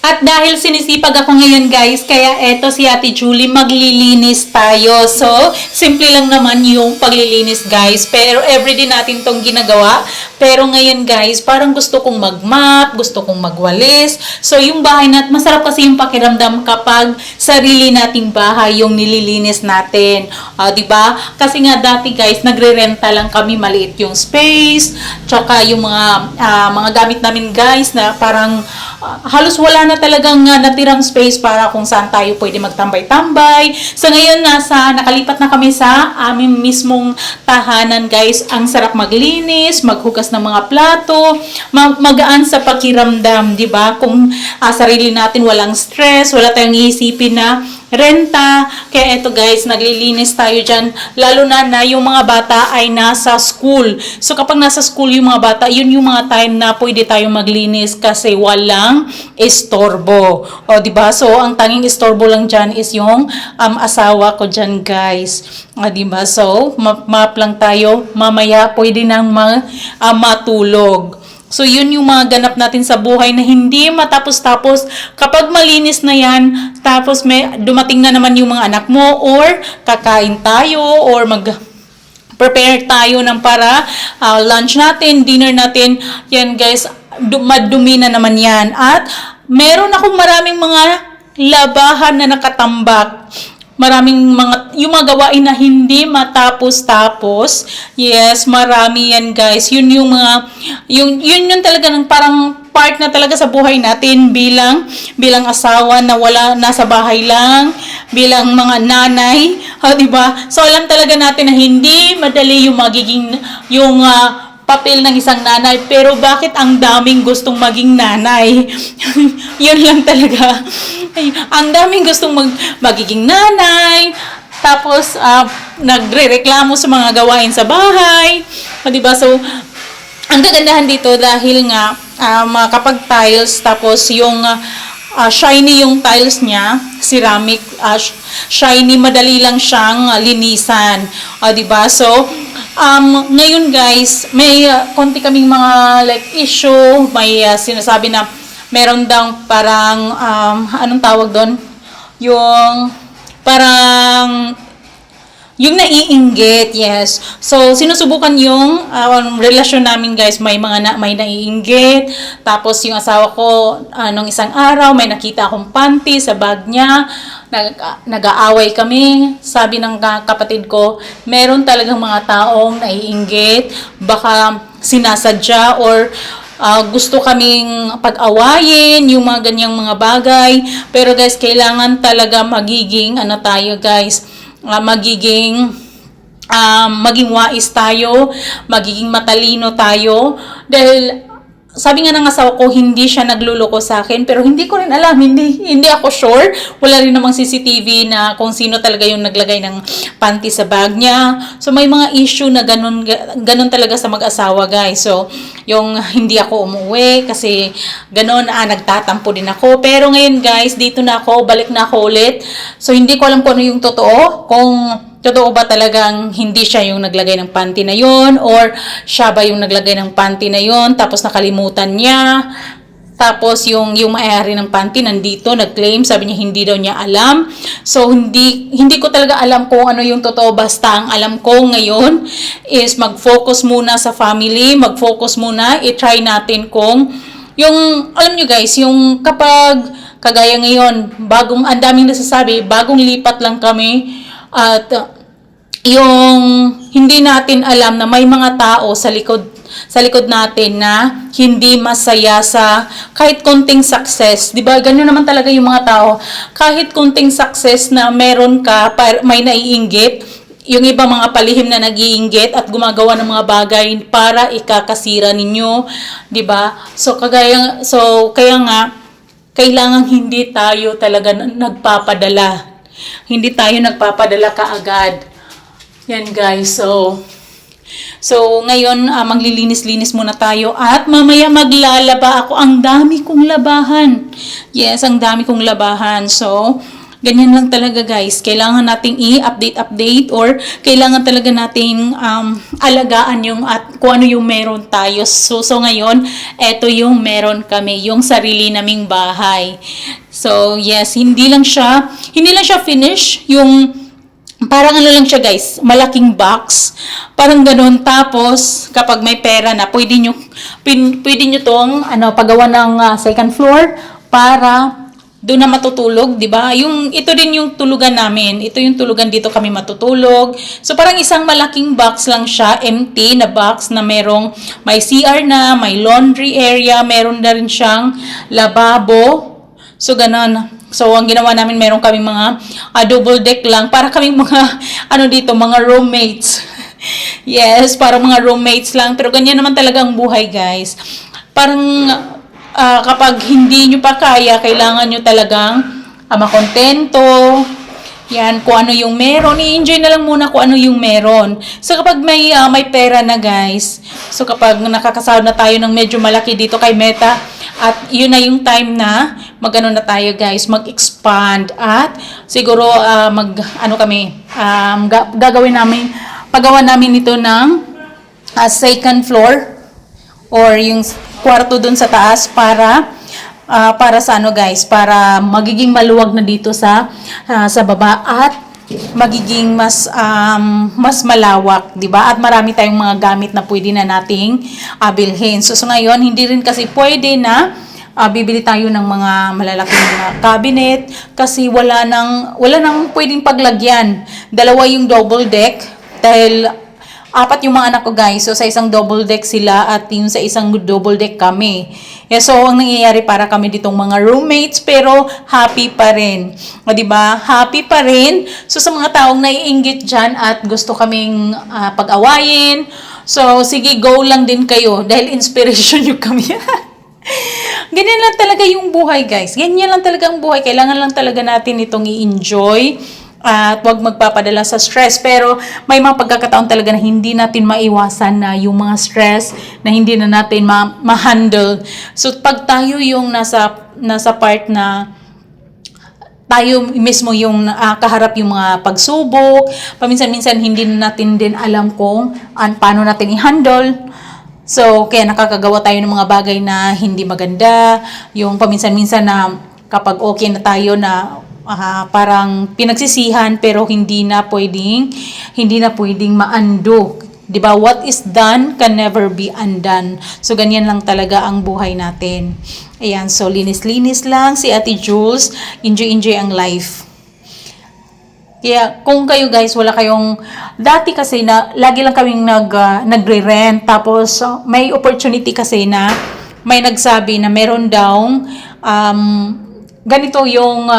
At dahil sinisipag ako ngayon guys, kaya eto si Ate Julie, maglilinis tayo. So, simple lang naman yung paglilinis guys. Pero everyday natin tong ginagawa. Pero ngayon guys, parang gusto kong mag-mop, gusto kong magwalis. So, yung bahay natin, masarap kasi yung pakiramdam kapag sarili nating bahay yung nililinis natin. Diba? Kasi nga dati guys, nagre-renta lang kami, maliit yung space. Tsaka yung mga gamit namin guys na parang halos wala na talagang natirang space para kung saan tayo pwede magtambay-tambay. So ngayon nakalipat na kami sa aming mismong tahanan guys. Ang sarap maglinis, maghugas ng mga plato, magaan sa pakiramdam, 'di ba? Kung sarili natin walang stress, wala tayong iisipin na renta. Kaya eto guys, naglilinis tayo dyan. Lalo na yung mga bata ay nasa school. So kapag nasa school yung mga bata, yun yung mga time na pwede tayong maglinis kasi walang istorbo. O diba? So ang tanging istorbo lang dyan is yung asawa ko dyan guys. O diba? So map lang tayo. Mamaya pwede nang matulog. So, yun yung mga ganap natin sa buhay na hindi matapos-tapos. Kapag malinis na yan, tapos dumating na naman yung mga anak mo, or kakain tayo, or prepare tayo ng para lunch natin, dinner natin. Yan guys, madumi na naman yan. At meron akong maraming mga labahan na nakatambak. Maraming yung mga gawain na hindi matapos-tapos. Yes, marami yan guys. Yun yung talaga ng parang part na talaga sa buhay natin bilang asawa na nasa bahay lang, bilang mga nanay, di ba? So alam talaga natin na hindi madali yung magiging papel ng isang nanay, pero bakit ang daming gustong maging nanay? Yun lang talaga. Ang daming gustong magiging nanay, tapos nagrereklamo sa mga gawain sa bahay. Diba? So, ang kagandahan dito dahil nga kapag tiles, tapos yung shiny yung tiles niya, ceramic, shiny, madali lang siyang linisan. Diba? So, ngayon guys, may konti kaming mga like issue, may sinasabi na meron daw parang anong tawag doon? Yung parang yung naiinggit, yes. So, sinusubukan yung relasyon namin guys, may naiinggit. Tapos yung asawa ko, nung isang araw, may nakita akong panty sa bag niya. Nag-aaway kami. Sabi ng kapatid ko, meron talagang mga taong naiinggit. Baka sinasadya or gusto kaming pag-awayin, yung mga ganyang mga bagay. Pero guys, kailangan talaga magiging maging wais tayo, magiging matalino tayo. Dahil sabi nga ng asawa ko, hindi siya nagluloko sa akin, pero hindi ko rin alam, hindi ako sure. Wala rin namang CCTV na kung sino talaga yung naglagay ng panty sa bag niya. So may mga issue na ganun talaga sa mag-asawa guys. So yung hindi ako umuwi kasi ganun, nagtatampo din ako. Pero ngayon guys, dito na ako, balik na ako ulit. So hindi ko alam kung ano yung totoo, kung totoo ba talagang hindi siya yung naglagay ng panty na yon, or siya ba yung naglagay ng panty na yon tapos nakalimutan niya. Tapos yung may-ari ng panty nandito, nag-claim, sabi niya hindi daw niya alam. So hindi ko talaga alam kung ano yung totoo. Basta ang alam ko ngayon is mag-focus muna sa family, mag-focus muna, i-try natin kung yung, alam nyo guys, yung kapag kagaya ngayon, ang daming nasasabi, bagong lipat lang kami, at yung hindi natin alam na may mga tao sa likod natin na hindi masaya sa kahit konting success. 'Di ba? Ganyan naman talaga yung mga tao. Kahit konting success na meron ka, may naiinggit. Yung iba mga palihim na nag-iinggit at gumagawa ng mga bagay para ikakasira ninyo, 'di ba? So kaya nga kailangan hindi tayo talaga nagpapadala. Hindi tayo nagpapadala kaagad. Yan guys, so ngayon maglilinis-linis muna tayo at mamaya maglalaba ako. Ang dami kong labahan. Yes, ang dami kong labahan. So, Ganyan lang talaga guys. Kailangan nating i-update or kailangan talaga nating alagaan yung at kung ano yung meron tayo. So ngayon, eto yung meron kami, yung sarili naming bahay. So yes, hindi lang siya finish, yung parang ano lang siya guys, malaking box. Parang ganun. Tapos, kapag may pera na, pwede nyo tong pagawa ng second floor para doon na matutulog, di ba? Ito din yung tulugan namin. Ito yung tulugan dito kami matutulog. So, parang isang malaking box lang siya, empty na box na may CR na, may laundry area, meron na rin siyang lababo. So, ganun. So, ang ginawa namin, meron kaming mga double deck lang. Para kaming mga, mga roommates. Yes, para mga roommates lang. Pero ganyan naman talaga ang buhay, guys. Parang, kapag hindi nyo pa kaya, kailangan nyo talagang makontento. Yan, kung ano yung meron. I-enjoy na lang muna kung ano yung meron. So, kapag may pera na, guys. So, kapag nakakasahod na tayo ng medyo malaki dito kay Meta, at yun na yung time na na tayo guys, mag-expand at siguro gagawin namin, pagawa namin ito ng second floor or yung kwarto dun sa taas para sa guys, para magiging maluwag na dito sa baba at magiging mas malawak, 'di ba? At marami tayong mga gamit na pwede na nating bilhin. So ngayon, hindi rin kasi pwede na bibili tayo ng mga malalaking cabinet kasi wala nang pwedeng paglagyan. Dalawa yung double deck dahil 4 yung mga anak ko guys. So sa isang double deck sila at yung sa isang double deck kami. Yeah, so ang nangyayari para kami ditong mga roommates pero happy pa rin. O diba? Happy pa rin. So sa mga taong naiinggit dyan at gusto kaming pag-awayin. So sige, go lang din kayo dahil inspiration nyo kami. Ganyan lang talaga yung buhay guys. Ganyan lang talaga ang buhay. Kailangan lang talaga natin itong i-enjoy. At huwag magpapadala sa stress. Pero may mga pagkakataon talaga na hindi natin maiwasan na yung mga stress na hindi na natin ma-handle. So pag tayo yung nasa part na tayo mismo yung kaharap yung mga pagsubok, paminsan-minsan hindi na natin din alam kung paano natin i-handle. So kaya nakakagawa tayo ng mga bagay na hindi maganda. Yung paminsan-minsan na kapag okay na tayo na parang pinagsisihan pero hindi na pwedeng ma-undo. 'Di ba? What is done can never be undone. So ganyan lang talaga ang buhay natin. Ayan, so linis-linis lang si Ate Jules. Enjoy ang life. Kaya kung kayo guys, wala kayong dati kasi na lagi lang kaming nagre-rent tapos may opportunity kasi na may nagsabi na meron daw ganito yung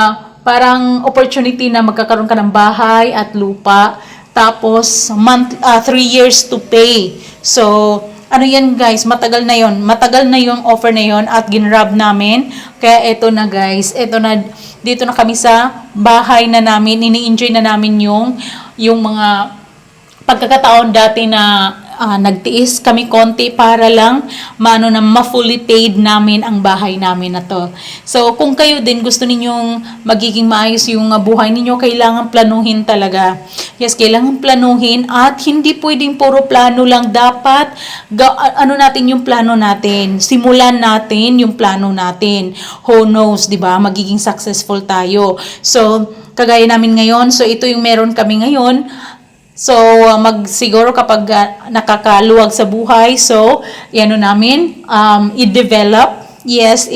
parang opportunity na magkakaroon ka ng bahay at lupa. Tapos, 3 years to pay. So, yan guys, matagal na yung offer na yon at ginrab namin. Kaya eto na guys, dito na kami sa bahay na namin. Ini-enjoy na namin yung mga pagkakataon dati na nagtiis kami konti para lang ma-fully paid namin ang bahay namin na to. So, kung kayo din gusto ninyong magiging maayos yung buhay ninyo, kailangan planuhin talaga. Yes, kailangan planuhin at hindi pwedeng puro plano lang. Dapat, natin yung plano natin. Simulan natin yung plano natin. Who knows, di ba? Magiging successful tayo. So, kagaya namin ngayon, so ito yung meron kami ngayon. So, siguro kapag nakakaluwag sa buhay, so, namin, i-develop, yes,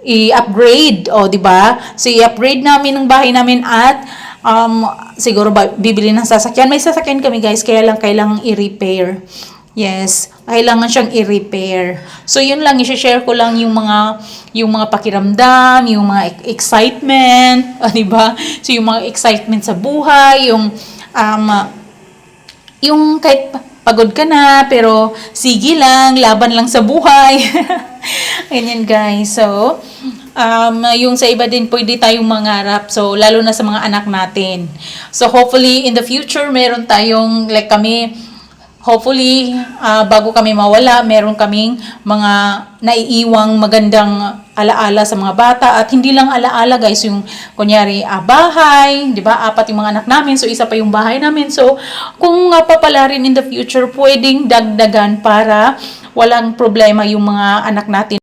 i-upgrade, di ba? So, i-upgrade namin ang bahay namin at, siguro bibili ng sasakyan. May sasakyan kami guys, kaya lang kailangang i-repair. Yes, kailangan siyang i-repair. So, yun lang, i-share ko lang yung mga pakiramdam, yung mga excitement, di ba? So, yung mga excitement sa buhay, yung kahit pagod ka na, pero sige lang, laban lang sa buhay. Ganyan guys. So, yung sa iba din pwede tayong mangarap. So, lalo na sa mga anak natin. So, hopefully, in the future, meron tayong, like kami, hopefully, bago kami mawala, meron kaming mga naiiwang magandang alaala sa mga bata. At hindi lang alaala guys, yung kunyari bahay, di ba? 4 yung mga anak namin, so isa pa yung bahay namin. So, kung papala rin in the future, pwedeng dagdagan para walang problema yung mga anak natin